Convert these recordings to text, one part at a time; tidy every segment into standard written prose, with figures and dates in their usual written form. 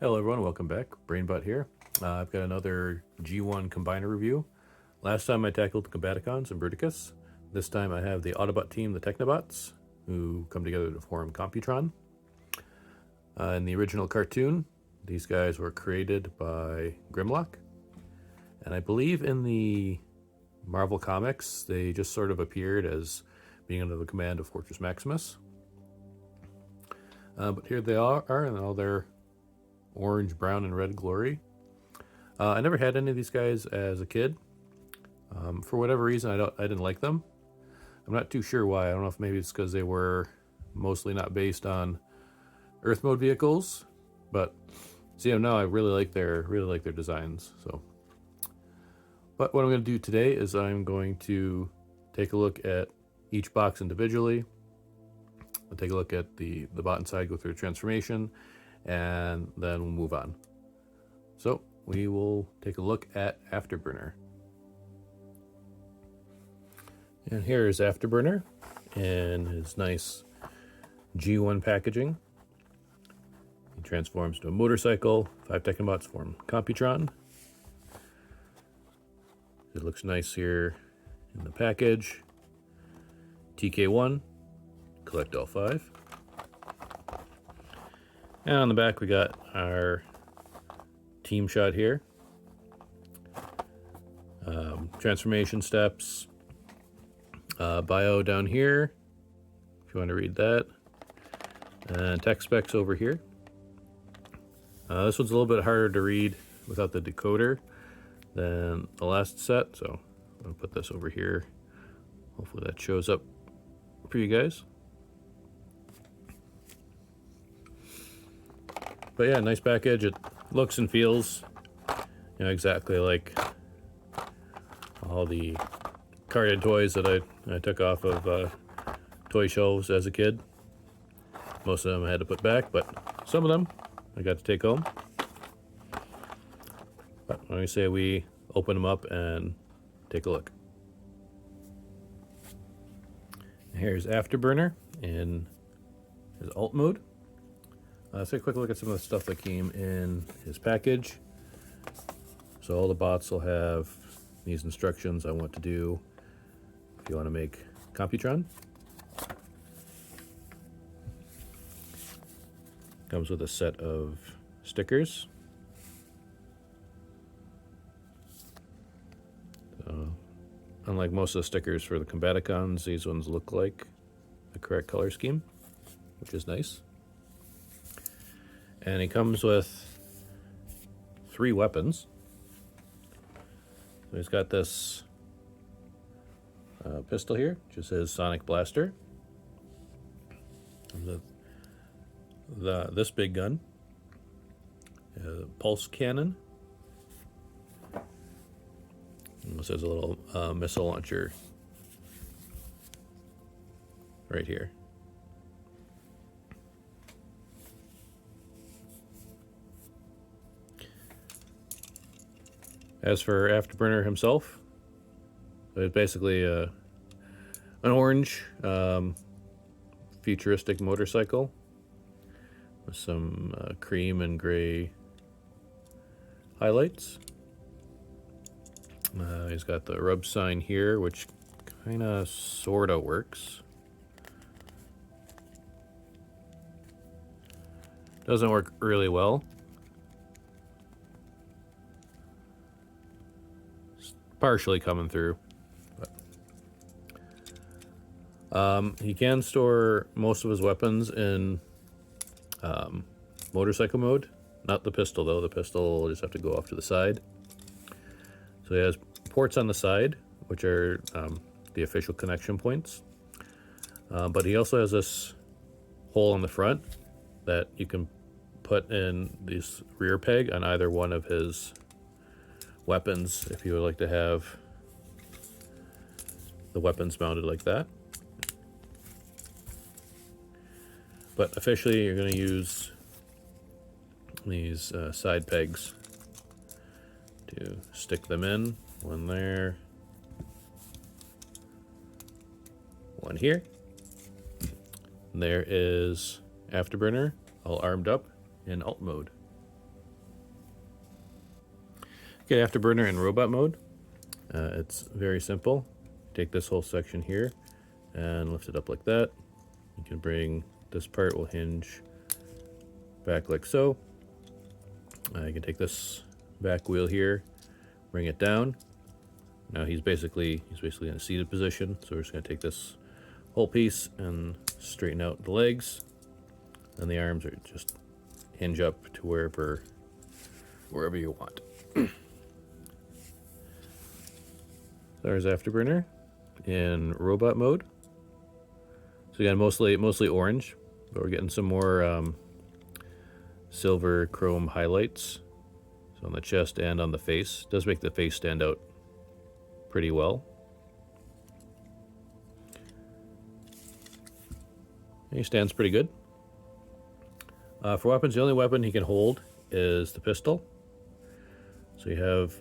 Hello everyone, welcome back. BrainBot here. I've got another G1 combiner review. Last time I tackled the Combaticons and Bruticus. This time I have the Autobot team, the Technobots, who come together to form Computron. In the original cartoon, these guys were created by Grimlock. And I believe in the Marvel Comics, they just sort of appeared as being under the command of Fortress Maximus. But here they are in all their orange, brown, and red glory. I never had any of these guys as a kid. For whatever reason, I didn't like them. I'm not too sure why. I don't know if maybe it's because they were mostly not based on Earth mode vehicles, but see, now I really like their designs. So, but what I'm going to do today is I'm going to take a look at each box individually. I'll take a look at the bot inside, go through the transformation, and then we'll move on. So we will take a look at Afterburner. And here is Afterburner in his nice G1 packaging. He transforms to a motorcycle. 5 Technobots form Computron. It looks nice here in the package. TK1, collect all 5. And on the back we got our team shot here. Transformation steps. Bio down here, if you want to read that. And tech specs over here. This one's a little bit harder to read without the decoder than the last set, so I'm going to put this over here. Hopefully that shows up for you guys. But yeah, nice package. It looks and feels, exactly like all the carded toys that I took off of toy shelves as a kid. Most of them I had to put back, but some of them I got to take home. But let me say we open them up and take a look. Here's Afterburner in his alt mode. Let's take a quick look at some of the stuff that came in his package. So all the bots will have these instructions on what to do if you want to make Computron. Comes with a set of stickers. Unlike most of the stickers for the Combaticons, these ones look like the correct color scheme, which is nice. And he comes with 3 weapons. So he's got this pistol here, which is his sonic blaster. And this big gun, pulse cannon. And this has a little missile launcher right here. As for Afterburner himself, it's basically an orange futuristic motorcycle with some cream and gray highlights. He's got the rub sign here, which kind of sort of works. Doesn't work really well. Partially coming through, but he can store most of his weapons in motorcycle mode. Not the pistol though. The pistol will just have to go off to the side. So he has ports on the side, which are the official connection points. But he also has this hole in the front that you can put in this rear peg on either one of his weapons if you would like to have the weapons mounted like that. But officially you're going to use these side pegs to stick them in. One there, one here. And there is Afterburner all armed up in alt mode. Okay, Afterburner in robot mode. It's very simple. Take this whole section here and lift it up like that. You can bring this part will hinge back like so. You can take this back wheel here, bring it down. Now he's basically in a seated position, so we're just going to take this whole piece and straighten out the legs, and the arms are just hinge up to wherever you want. There's Afterburner in robot mode. So again, mostly orange, but we're getting some more silver chrome highlights. So on the chest and on the face. Does make the face stand out pretty well. And he stands pretty good. For weapons, the only weapon he can hold is the pistol. So you have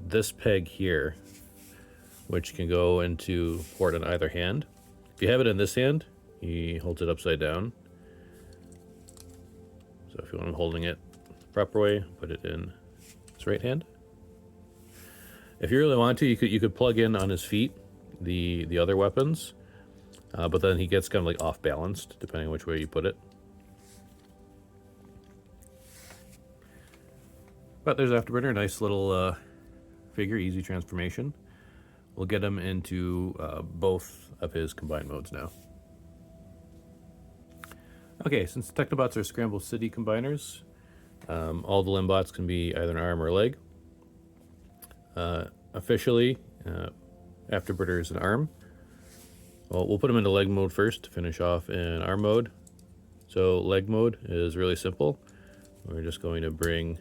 this peg here, which can go into port on either hand. If you have it in this hand, he holds it upside down. So if you want him holding it the proper way, put it in his right hand. If you really want to, you could plug in on his feet the other weapons, but then he gets kind of like off balanced depending on which way you put it. But there's Afterburner, nice little figure, easy transformation. We'll get him into both of his combined modes now. Okay, since the Technobots are Scramble City combiners, all the Limbots can be either an arm or a leg. Officially, Afterburner is an arm. Well, we'll put him into leg mode first to finish off in arm mode. So leg mode is really simple. We're just going to bring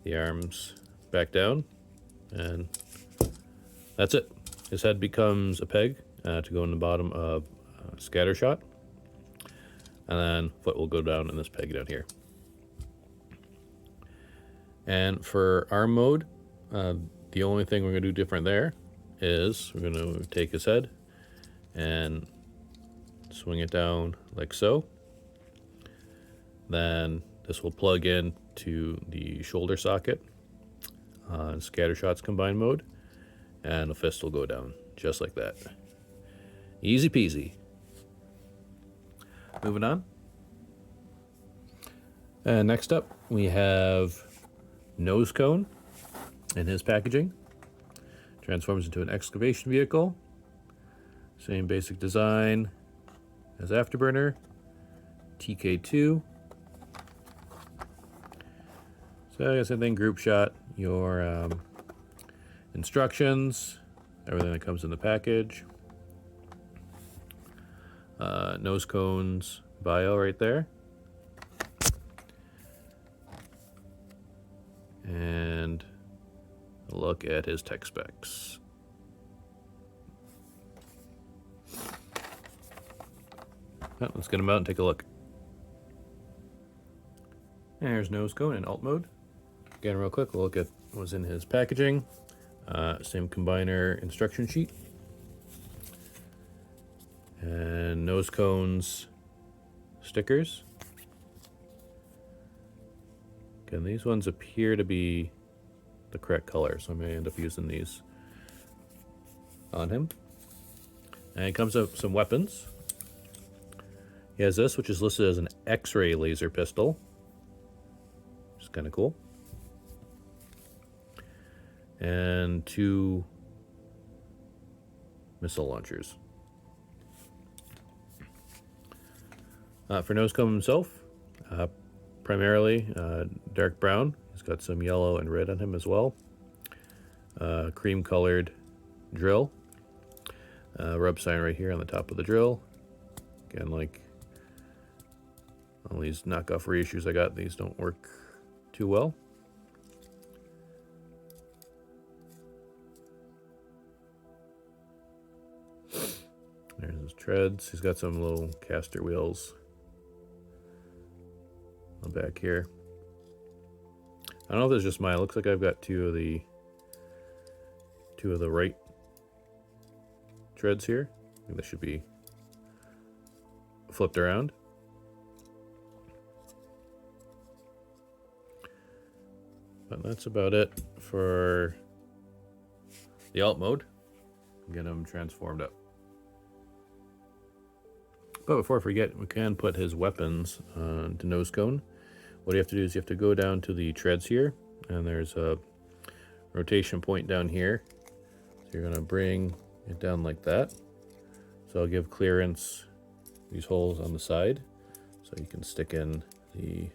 the arms back down, and that's it. His head becomes a peg to go in the bottom of Scattershot, and then foot will go down in this peg down here. And for arm mode, the only thing we're going to do different there is we're going to take his head and swing it down like so. Then this will plug in to the shoulder socket on Scattershot's combined mode, and the fist will go down just like that. Easy peasy. Moving on. And next up, we have Nosecone in his packaging. Transforms into an excavation vehicle. Same basic design as Afterburner. TK2. So I guess same thing, group shot, your instructions, everything that comes in the package. Nosecone's bio right there. And a look at his tech specs. Let's get him out and take a look. There's Nosecone in alt mode. Again, real quick, we'll look at what was in his packaging. Same combiner instruction sheet. And Nosecone's stickers. Again, these ones appear to be the correct color, so I may end up using these on him. And it comes with some weapons. He has this, which is listed as an X-ray laser pistol, which is kind of cool. And 2 missile launchers. For Nosecone himself, primarily dark brown. He's got some yellow and red on him as well. Cream colored drill. Rub sign right here on the top of the drill. Again, like all these knockoff reissues I got, these don't work too well. There's his treads. He's got some little caster wheels on back here. I don't know if it's just mine. It looks like I've got two of the right treads here. I think this should be flipped around. But that's about it for the alt mode. Get them transformed up. But before I forget, we can put his weapons to Nosecone. What you have to do is you have to go down to the treads here, and there's a rotation point down here. So you're gonna bring it down like that. So I'll give clearance these holes on the side, so you can stick in the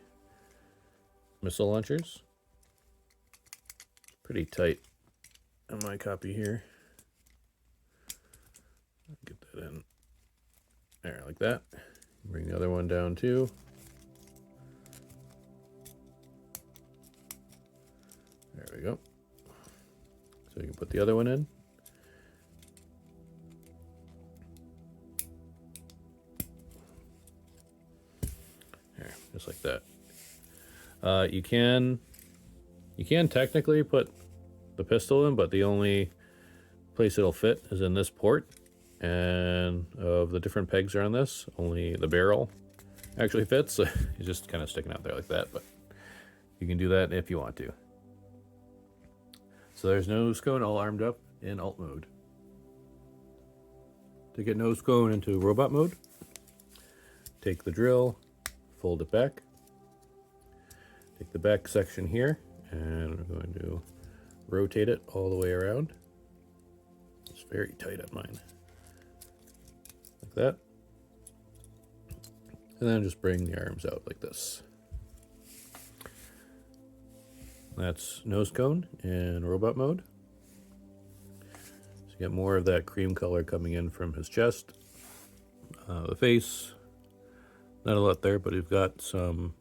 missile launchers. Pretty tight on my copy here. Get that in there like that. Bring the other one down too. There we go. So you can put the other one in. There, just like that. You can technically put the pistol in, but the only place it'll fit is in this port. And of the different pegs are on this, only the barrel actually fits. So it's just kind of sticking out there like that, but you can do that if you want to. So there's Nosecone all armed up in alt mode. To get Nosecone into robot mode, take the drill, fold it back, take the back section here, and we're going to rotate it all the way around. It's very tight on mine. Like that. And then just bring the arms out like this. That's Nosecone in robot mode. So you get more of that cream color coming in from his chest. The face, not a lot there, but we've got some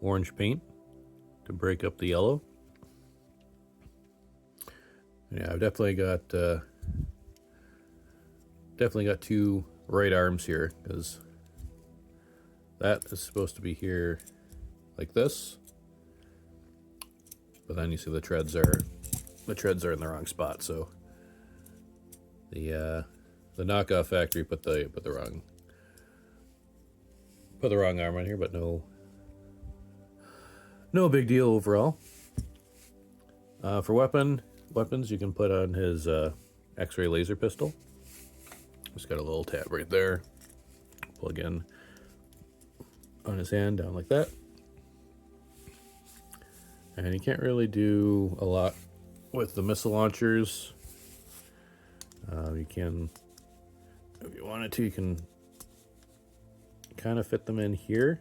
orange paint to break up the yellow. Yeah, I've definitely got two right arms here, because that is supposed to be here like this. But then you see the treads are in the wrong spot, so the knockoff factory put the wrong arm on here, but no big deal overall. For weapons, you can put on his X-ray laser pistol. Just got a little tab right there. Plug in on his hand down like that. And you can't really do a lot with the missile launchers. You can, if you wanted to, you can kind of fit them in here.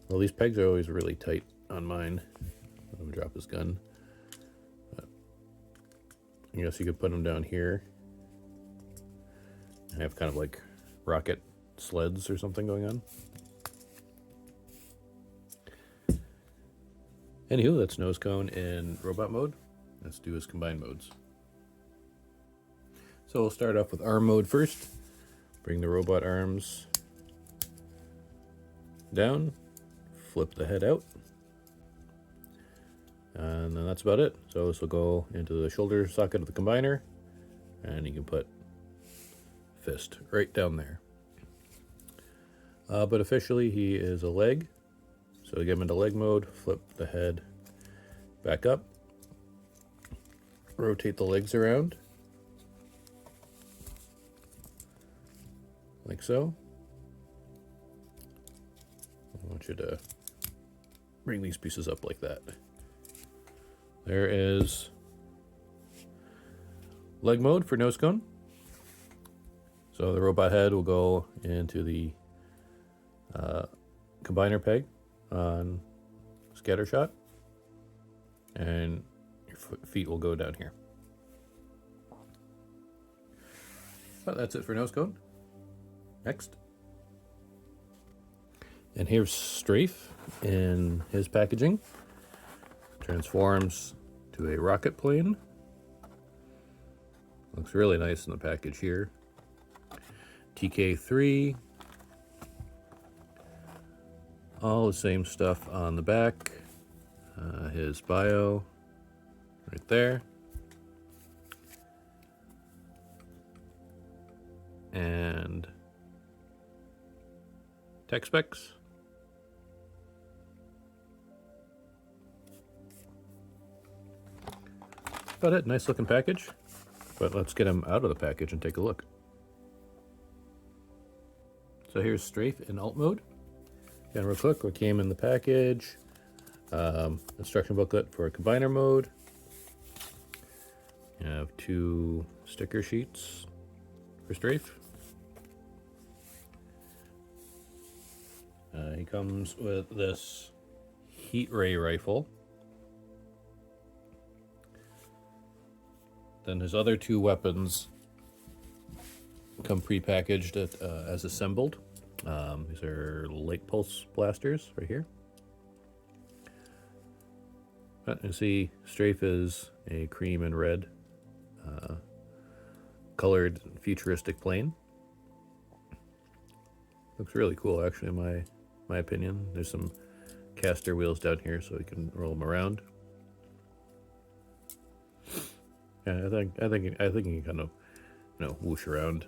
Well, these pegs are always really tight on mine. Let him drop his gun. But I guess you could put them down here. I have kind of like rocket sleds or something going on. Anywho, that's Nosecone in robot mode. Let's do his combined modes. So we'll start off with arm mode first. Bring the robot arms down, flip the head out, and then that's about it. So this will go into the shoulder socket of the combiner, and you can put fist right down there. But officially he is a leg. So to get him into leg mode, flip the head back up, rotate the legs around, like so. I want you to bring these pieces up like that. There is leg mode for Nosecone. So the robot head will go into the combiner peg on Scattershot, and your feet will go down here. But that's it for Nosecone. Next. And here's Strafe in his packaging. Transforms to a rocket plane. Looks really nice in the package here. TK3. All the same stuff on the back. His bio right there. And tech specs. about it. Nice looking package. But let's get him out of the package and take a look. So here's Strafe in alt mode. Again, real quick, what came in the package. Instruction booklet for combiner mode. You have 2 sticker sheets for Strafe. He comes with this heat ray rifle. Then his other 2 weapons come pre-packaged as assembled. These are light pulse blasters right here. But you see, Strafe is a cream and red colored futuristic plane. Looks really cool, actually, in my opinion. There's some caster wheels down here, so we can roll them around. Yeah, I think you can kind of, whoosh around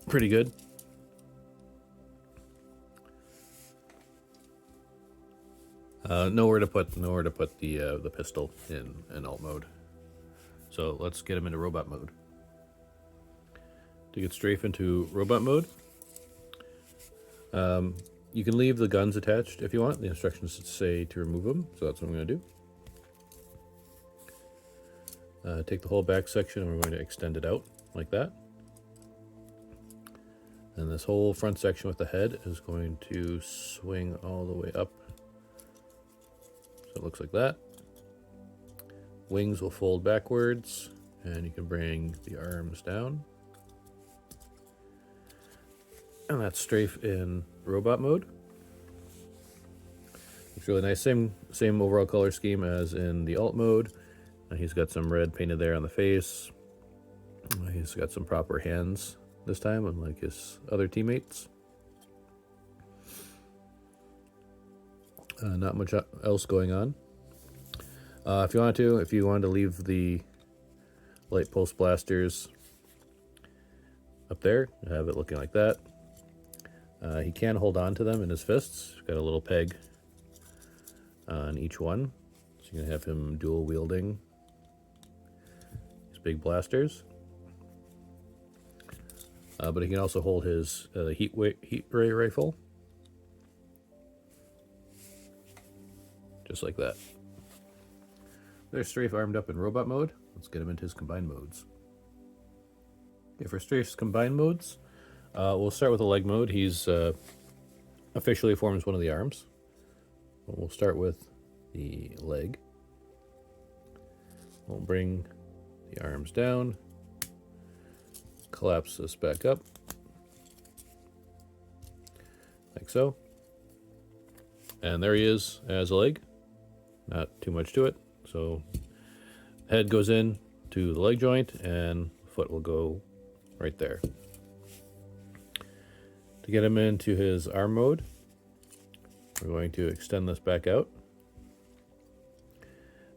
pretty good. Nowhere to put the pistol in alt mode. So let's get him into robot mode. To get Strafe into robot mode, you can leave the guns attached if you want. The instructions say to remove them, so that's what I'm going to do. Take the whole back section and we're going to extend it out like that. And this whole front section with the head is going to swing all the way up. So it looks like that. Wings will fold backwards, and you can bring the arms down. And that's Strafe in robot mode. It's really nice. Same overall color scheme as in the alt mode. He's got some red painted there on the face. He's got some proper hands this time, unlike his other teammates. Not much else going on. If you wanted to leave the light pulse blasters up there, have it looking like that. He can hold on to them in his fists. He's got a little peg on each one, so you can have him dual wielding these big blasters. But he can also hold his heat ray rifle, just like that. There's Strafe armed up in robot mode. Let's get him into his combined modes. Okay, for Strafe's combined modes, we'll start with the leg mode. He's officially forms one of the arms. We'll start with the leg. We'll bring the arms down, collapse this back up, like so. And there he is as a leg. Not too much to it. So head goes in to the leg joint and foot will go right there. To get him into his arm mode, we're going to extend this back out.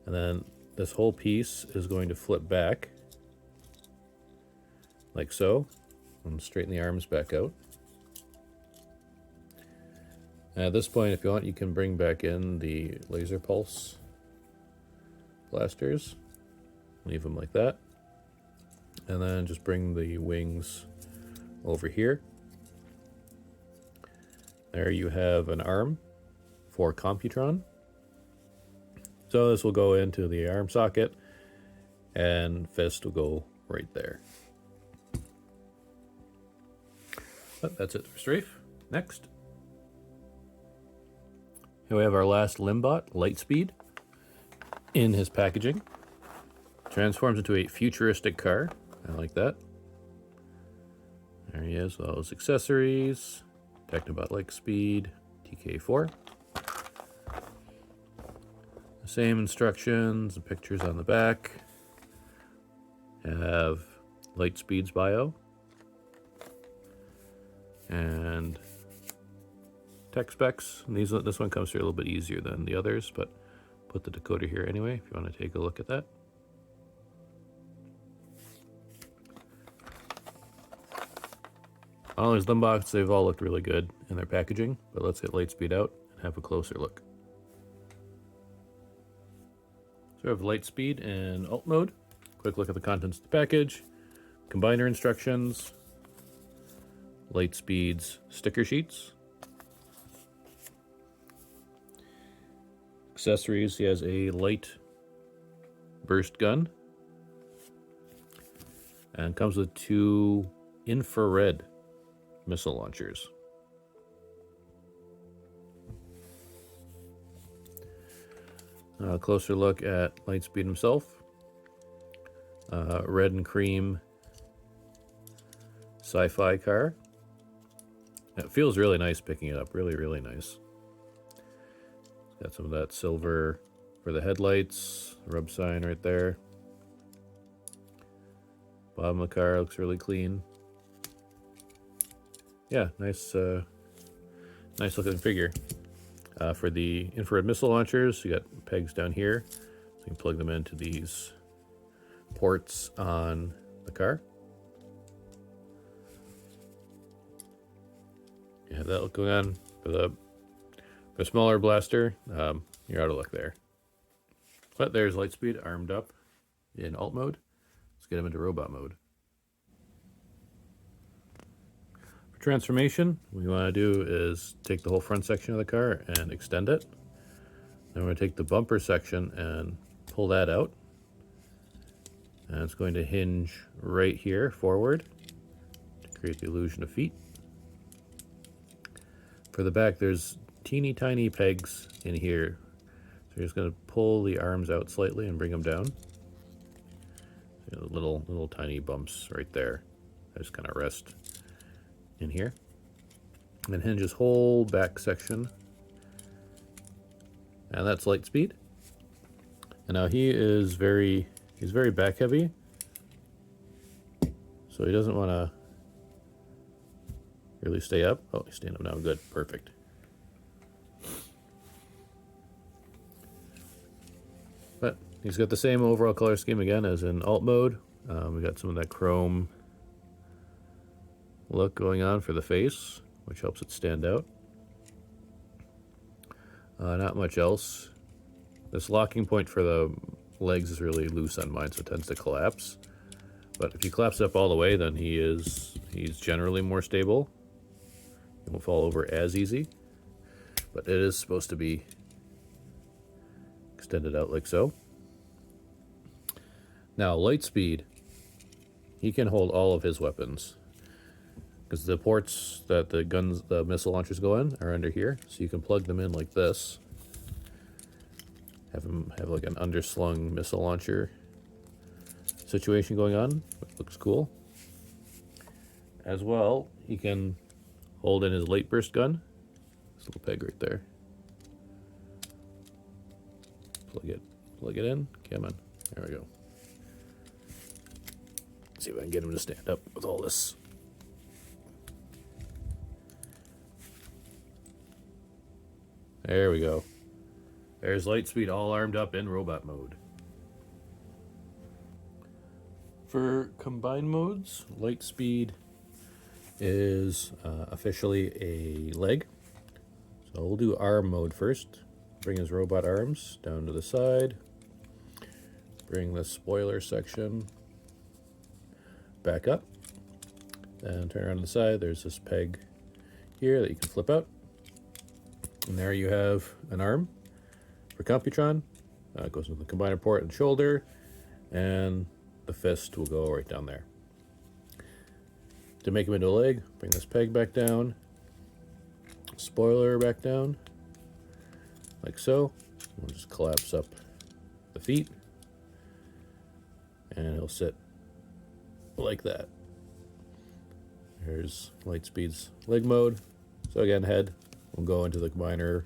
And then this whole piece is going to flip back like so, and straighten the arms back out. And at this point, if you want, you can bring back in the laser pulse blasters. Leave them like that. And then just bring the wings over here. There you have an arm for Computron. So this will go into the arm socket, and fist will go right there. But that's it for Strafe. Next. Here we have our last Limbot, Lightspeed, in his packaging. Transforms into a futuristic car. I like that. There he is with all his accessories. Technobot Lightspeed, TK4. The same instructions and pictures on the back. Have Lightspeed's bio. And tech specs. And this one comes through a little bit easier than the others, but put the decoder here anyway if you want to take a look at that. All these Limbots, they've all looked really good in their packaging, but let's get Lightspeed out and have a closer look. So we have Lightspeed in alt mode. Quick look at the contents of the package. Combiner instructions. Lightspeed's sticker sheets. Accessories, he has a light burst gun. And comes with 2 infrared missile launchers. A closer look at Lightspeed himself. Red and cream sci-fi car. It feels really nice picking it up, really, really nice. Got some of that silver for the headlights, rub sign right there. Bottom of the car looks really clean. Yeah, nice looking figure. For the infrared missile launchers, you got pegs down here, so you can plug them into these ports on the car. Yeah, that'll go on for the smaller blaster. You're out of luck there. But there's Lightspeed armed up in alt mode. Let's get him into robot mode. For transformation, what we want to do is take the whole front section of the car and extend it. Then we're going to take the bumper section and pull that out. And it's going to hinge right here forward to create the illusion of feet. For the back, there's teeny tiny pegs in here. So you're just going to pull the arms out slightly and bring them down. So little tiny bumps right there. I just kind of rest in here. And hinge his whole back section. And that's Lightspeed. And now he's very back heavy. So he doesn't want to really stay up. Oh, he's staying up now. Good. Perfect. But he's got the same overall color scheme again as in alt mode. We got some of that chrome look going on for the face, which helps it stand out. Not much else. This locking point for the legs is really loose on mine, so it tends to collapse. But if you collapse it up all the way, then he's generally more stable. It won't fall over as easy. But it is supposed to be extended out like so. Now, Lightspeed, he can hold all of his weapons, because the ports that the missile launchers go in are under here, so you can plug them in like this. Have him have like an underslung missile launcher situation going on, which looks cool. As well, he can hold in his light burst gun. This little peg right there. Plug it in. Come on. There we go. See if I can get him to stand up with all this. There we go. There's Lightspeed all armed up in robot mode. For combined modes, Lightspeed is officially a leg. So we'll do arm mode first. Bring his robot arms down to the side. Bring the spoiler section back up. Then turn around to the side. There's this peg here that you can flip out. And there you have an arm for Computron. It goes into the combiner port and shoulder. And the fist will go right down there. To make him into a leg, bring this peg back down. Spoiler back down. Like so. We'll just collapse up the feet. And he'll sit like that. Here's Lightspeed's leg mode. So again, head will go into the combiner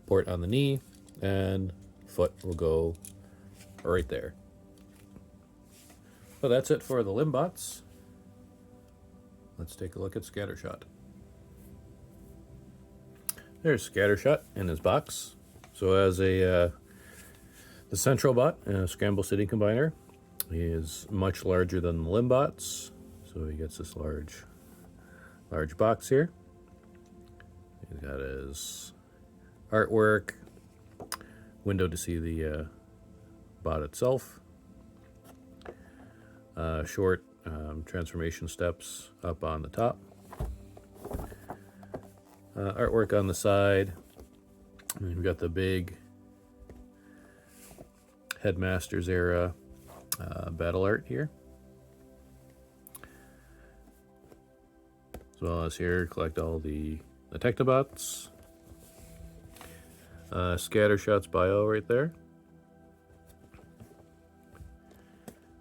port on the knee, and foot will go right there. So that's it for the Limbots. Let's take a look at Scattershot. There's Scattershot in his box. So as the Central Bot in a Scramble City Combiner, he is much larger than the Limbots. So he gets this large box here. He's got his artwork, window to see the bot itself. Short transformation steps up on the top. Artwork on the side. And we've got the big Headmasters era battle art here. As well as here, collect all the Technobots. Scattershot's bio right there.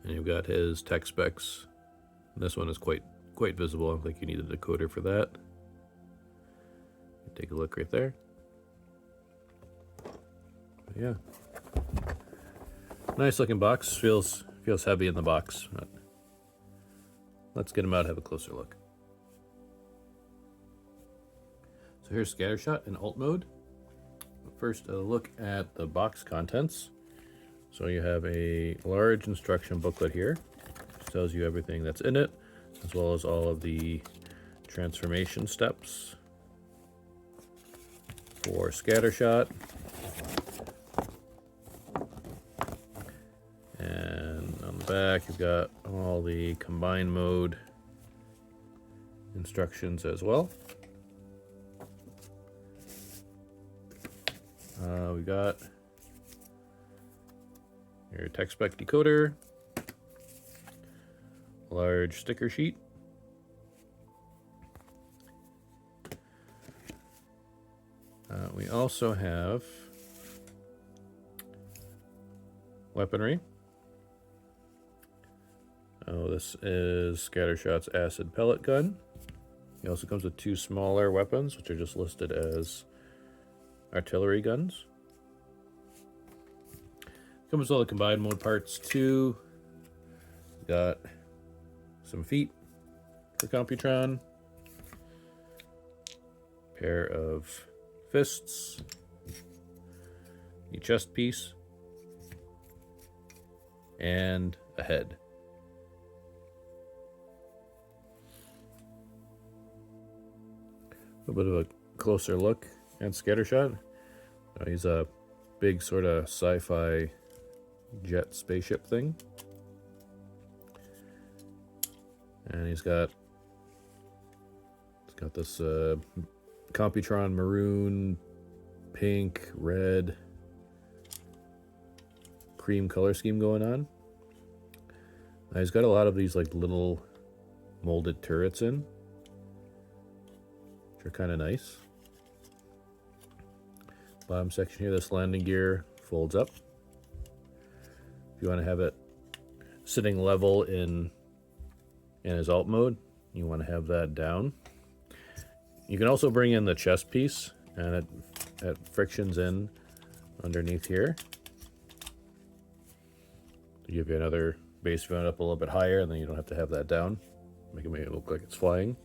And you've got his tech specs. This one is quite visible. I don't think you need a decoder for that. Take a look right there. But yeah, nice looking box. Feels heavy in the box. But let's get him out and have a closer look. So here's Scattershot in alt mode. First, a look at the box contents. So you have a large instruction booklet here, which tells you everything that's in it, as well as all of the transformation steps for Scattershot. And on the back, you've got all the combined mode instructions as well. We got your tech spec decoder, large sticker sheet, we also have weaponry. Oh, this is Scattershot's acid pellet gun. He also comes with 2 smaller weapons, which are just listed as artillery guns. Comes with all the combined mode parts too. Got some feet for Computron, pair of fists, the chest piece, and a head. A bit of a closer look at Scattershot. He's a big sort of sci-fi jet spaceship thing. And he's got this Computron maroon, pink, red, cream color scheme going on. He's got a lot of these like little molded turrets in, which are kind of nice. Bottom section here, this landing gear folds up. If you want to have it sitting level in his alt mode, you want to have that down. You can also bring in the chest piece, and it frictions in underneath here to give you another base. If you want it up a little bit higher, and then you don't have to have that down. Make it look like it's flying.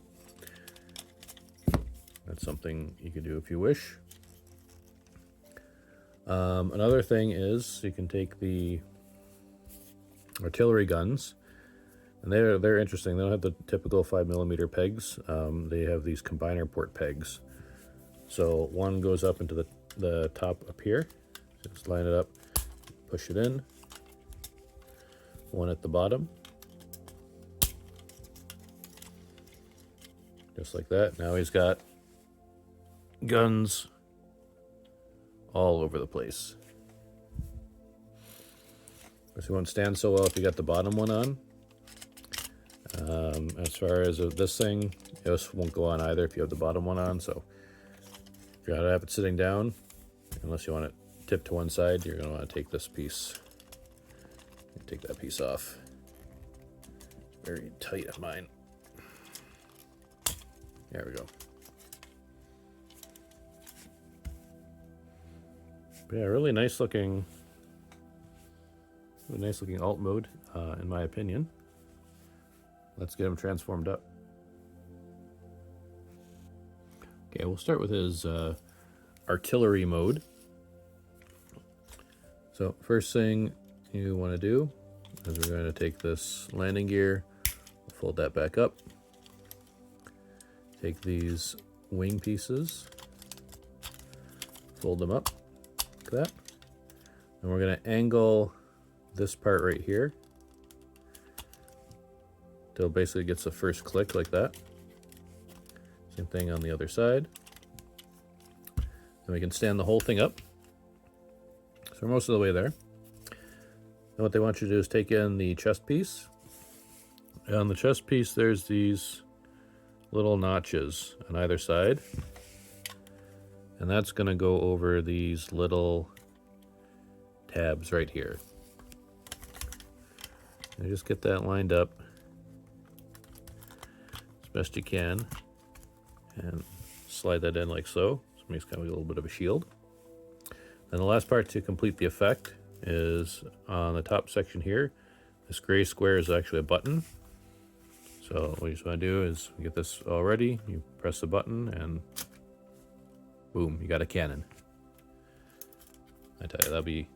That's something you can do if you wish. Another thing is you can take the artillery guns, and they're interesting. They don't have the typical 5mm pegs. They have these combiner port pegs. So one goes up into the top up here. Just line it up, push it in. One at the bottom, just like that. Now he's got guns all over the place. This won't stand so well if you got the bottom one on. As far as this thing, this won't go on either if you have the bottom one on. So if you gotta have it sitting down, unless you want it tipped to one side, you're gonna want to take this piece. Take that piece off. Very tight of mine. There we go. But yeah, really nice looking alt mode, in my opinion. Let's get him transformed up. Okay, we'll start with his artillery mode. So first thing you want to do is we're going to take this landing gear, fold that back up, take these wing pieces, fold them up like that, and we're going to angle this part right here till it basically gets the first click like that. Same thing on the other side. And we can stand the whole thing up. So we're most of the way there. And what they want you to do is take in the chest piece. And on the chest piece, there's these little notches on either side. And that's going to go over these little tabs right here. And just get that lined up as best you can. And slide that in like so. So it makes kind of a little bit of a shield. And the last part to complete the effect is on the top section here. This gray square is actually a button. So what you just want to do is get this all ready. You press the button and boom, you got a cannon. I tell you, that'll be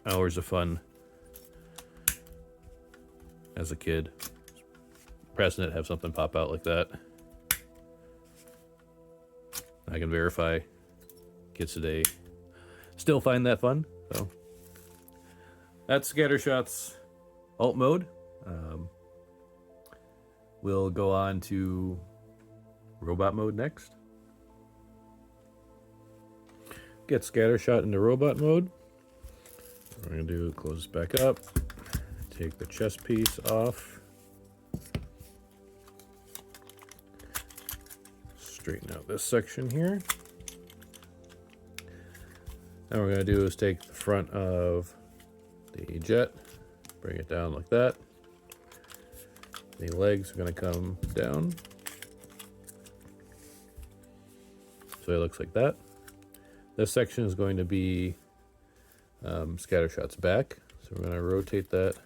hours of fun as a kid. Pressing it, have something pop out like that. I can verify kids today still find that fun. So that's Scattershot's alt mode. We'll go on to robot mode next. Get Scattershot into robot mode. What we're gonna do, close this back up, take the chest piece off, straighten out this section here. Now what we're going to do is take the front of the jet, bring it down like that. The legs are going to come down. So it looks like that. This section is going to be Scattershot's back. So we're going to rotate that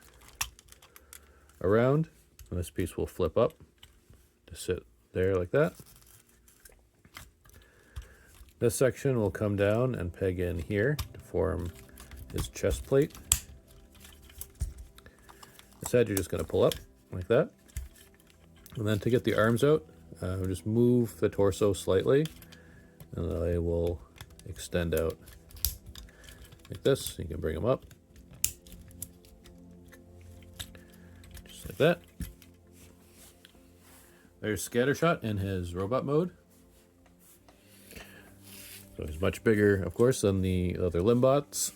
around. And this piece will flip up to sit there like that. This section will come down and peg in here to form his chest plate. This head you're just going to pull up like that. And then to get the arms out, just move the torso slightly and they will extend out like this. You can bring them up. Just like that. There's Scattershot in his robot mode. So he's much bigger, of course, than the other Limbots.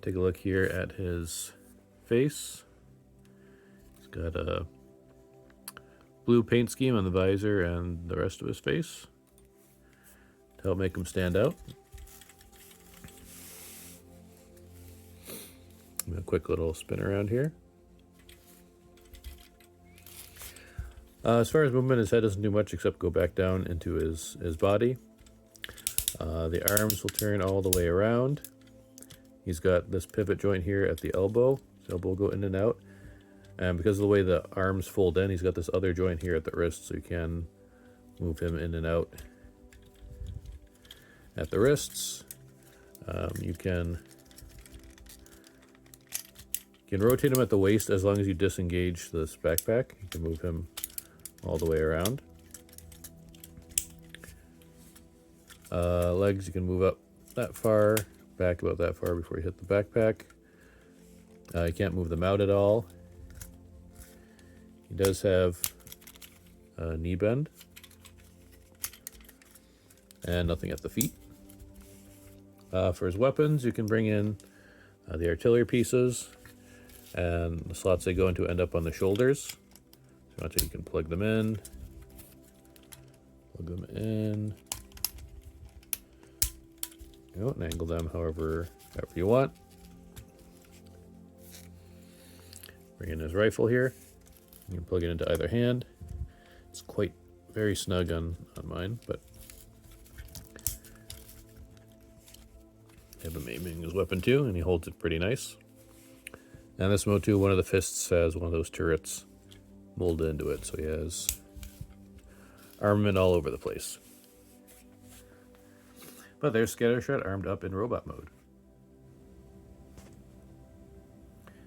Take a look here at his face. He's got a blue paint scheme on the visor and the rest of his face to help make him stand out. A quick little spin around here. As far as movement, his head doesn't do much except go back down into his body. The arms will turn all the way around. He's got this pivot joint here at the elbow. His elbow will go in and out. And because of the way the arms fold in, he's got this other joint here at the wrist, so you can move him in and out at the wrists. You can rotate him at the waist as long as you disengage this backpack. You can move him all the way around. Legs, you can move up that far, back about that far before you hit the backpack. You can't move them out at all. He does have a knee bend and nothing at the feet. For his weapons, you can bring in the artillery pieces, and the slots they go into end up on the shoulders. So you can plug them in, and angle them however you want. Bring in his rifle here. You can plug it into either hand. It's quite very snug on mine, but I have him aiming his weapon too, and he holds it pretty nice. And this mode too, one of the fists has one of those turrets molded into it, so he has armament all over the place. But there's Scattershot armed up in robot mode.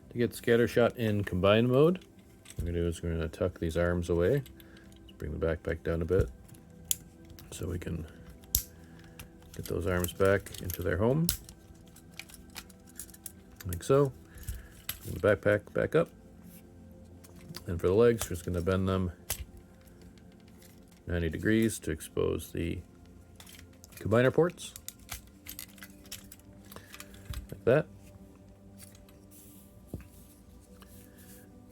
To get Scattershot in combined mode, what we're going to do is we're going to tuck these arms away. Let's bring the backpack down a bit so we can get those arms back into their home. like so. Bring the backpack back up. And for the legs, we're just going to bend them 90 degrees to expose the combiner ports. Like that.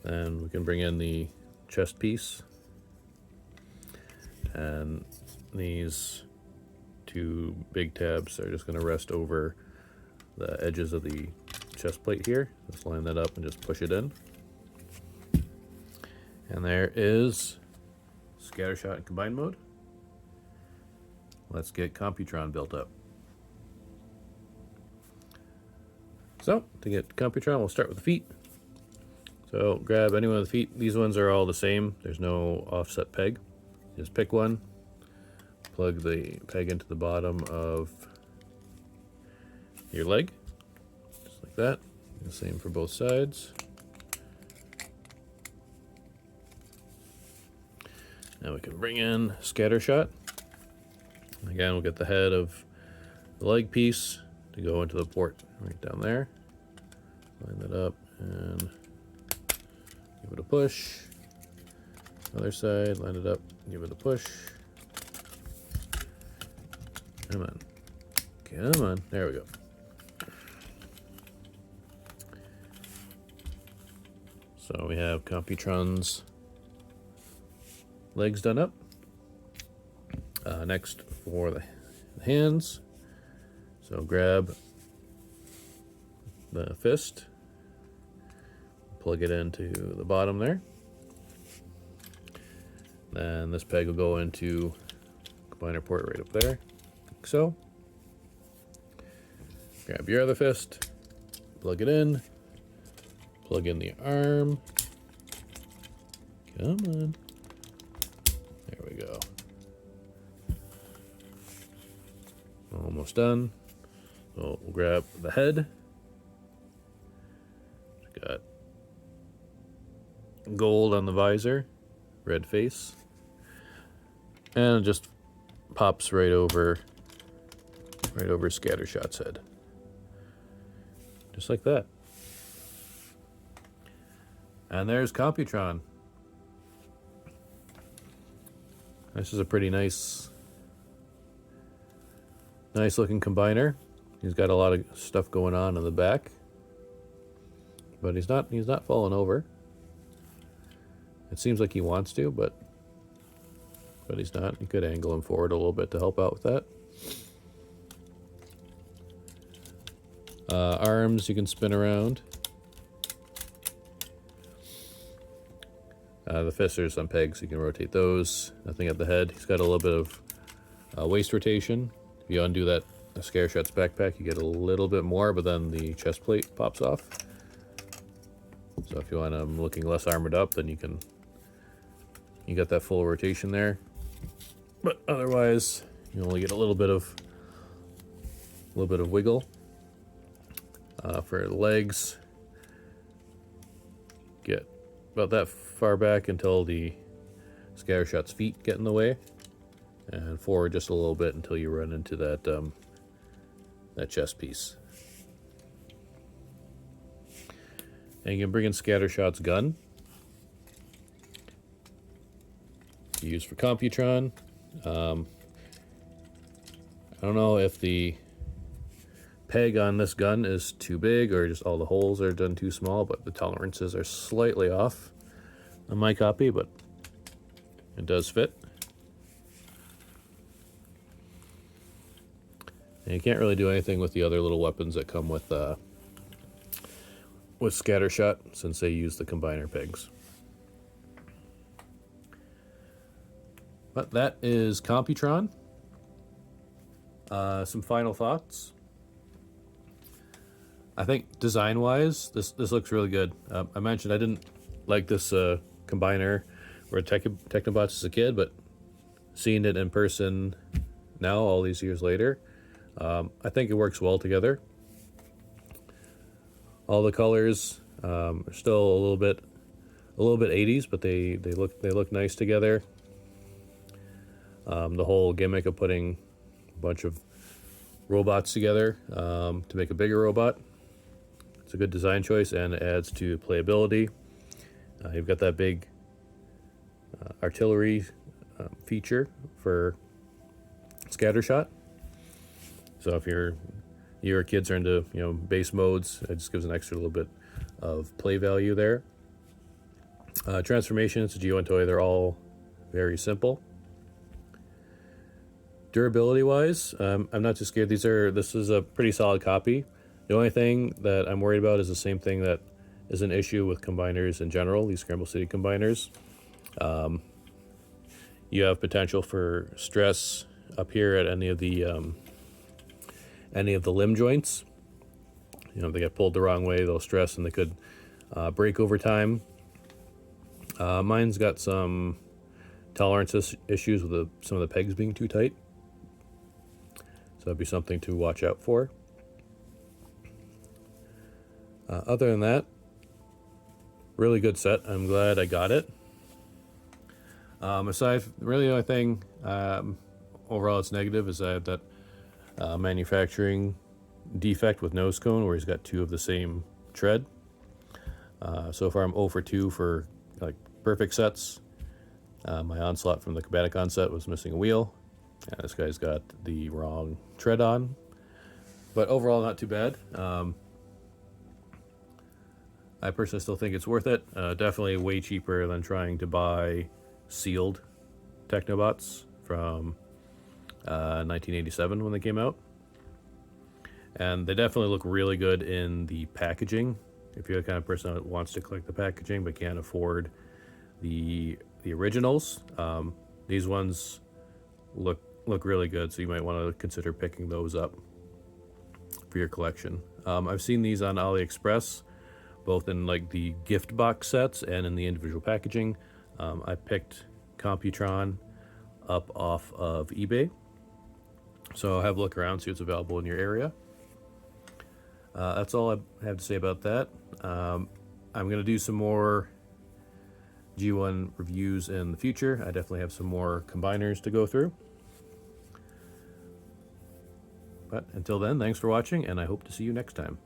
Then we can bring in the chest piece. And these two big tabs are just going to rest over the edges of the chest plate here. Just line that up and just push it in. And there is Scattershot in combine mode. Let's get Computron built up. So, to get Computron, we'll start with the feet. So, grab any one of the feet. These ones are all the same. There's no offset peg. Just pick one, plug the peg into the bottom of your leg, just like that. The same for both sides. Now we can bring in Scattershot. Again, we'll get the head of the leg piece to go into the port right down there. Line that up and give it a push. Other side, line it up, give it a push. Come on. Come on. There we go. So we have Computron's legs done up. Next for the hands. So grab the fist, plug it into the bottom there. Then this peg will go into combiner port right up there, like so. Grab your other fist, plug it in, plug in the arm. Come on. There we go. Almost done. So we'll grab the head. Got gold on the visor, red face. And it just pops right over Scattershot's head. Just like that. And there's Computron. This is a pretty nice looking combiner. He's got a lot of stuff going on in the back. But he's not falling over. It seems like he wants to, but he's not. You could angle him forward a little bit to help out with that. Arms you can spin around. The fists are some pegs, you can rotate those. Nothing at the head. He's got a little bit of waist rotation. If you undo that Scattershot's backpack, you get a little bit more, but then the chest plate pops off. So if you want him looking less armored up, then you got that full rotation there. But otherwise, you only get a little bit of wiggle. For the legs, get about that far back until the Scattershot's feet get in the way, and forward just a little bit until you run into that that chest piece. And you can bring in Scattershot's gun to use for Computron. I don't know if the peg on this gun is too big or just all the holes are done too small, but the tolerances are slightly off on my copy, but it does fit. And you can't really do anything with the other little weapons that come with Scattershot, since they use the combiner pegs. But that is Computron. Some final thoughts. I think design-wise, this looks really good. I mentioned I didn't like this combiner or Technobots as a kid, but seeing it in person now, all these years later, I think it works well together. All the colors are still a little bit 80s, but they look nice together. The whole gimmick of putting a bunch of robots together to make a bigger robot, It's a good design choice, and it adds to playability. You've got that big artillery feature for Scattershot. So if your kids are into base modes, it just gives an extra little bit of play value there. Transformation, it's a G1 toy. They're all very simple. Durability wise, I'm not too scared. This is a pretty solid copy. The only thing that I'm worried about is the same thing that is an issue with combiners in general, these Scramble City combiners. You have potential for stress up here at any of the limb joints. If they get pulled the wrong way, they'll stress and they could break over time. Mine's got some tolerance issues with some of the pegs being too tight. So that'd be something to watch out for. Other than that, really good set. I'm glad I got it. Aside, really the only thing overall it's negative is I have that manufacturing defect with Nosecone where he's got two of the same tread. So far I'm 0 for 2 for like perfect sets. My Onslaught from the Combaticon set was missing a wheel. And this guy's got the wrong tread on. But overall not too bad. I personally still think it's worth it. Definitely way cheaper than trying to buy sealed Technobots from 1987 when they came out. And they definitely look really good in the packaging. If you're the kind of person that wants to collect the packaging but can't afford the originals, these ones look really good, so you might want to consider picking those up for your collection. I've seen these on AliExpress, both in like the gift box sets and in the individual packaging. I picked Computron up off of eBay, so have a look around, see what's available in your area. That's all I have to say about that. I'm going to do some more G1 reviews in the future. I definitely have some more combiners to go through. But until then, thanks for watching, and I hope to see you next time.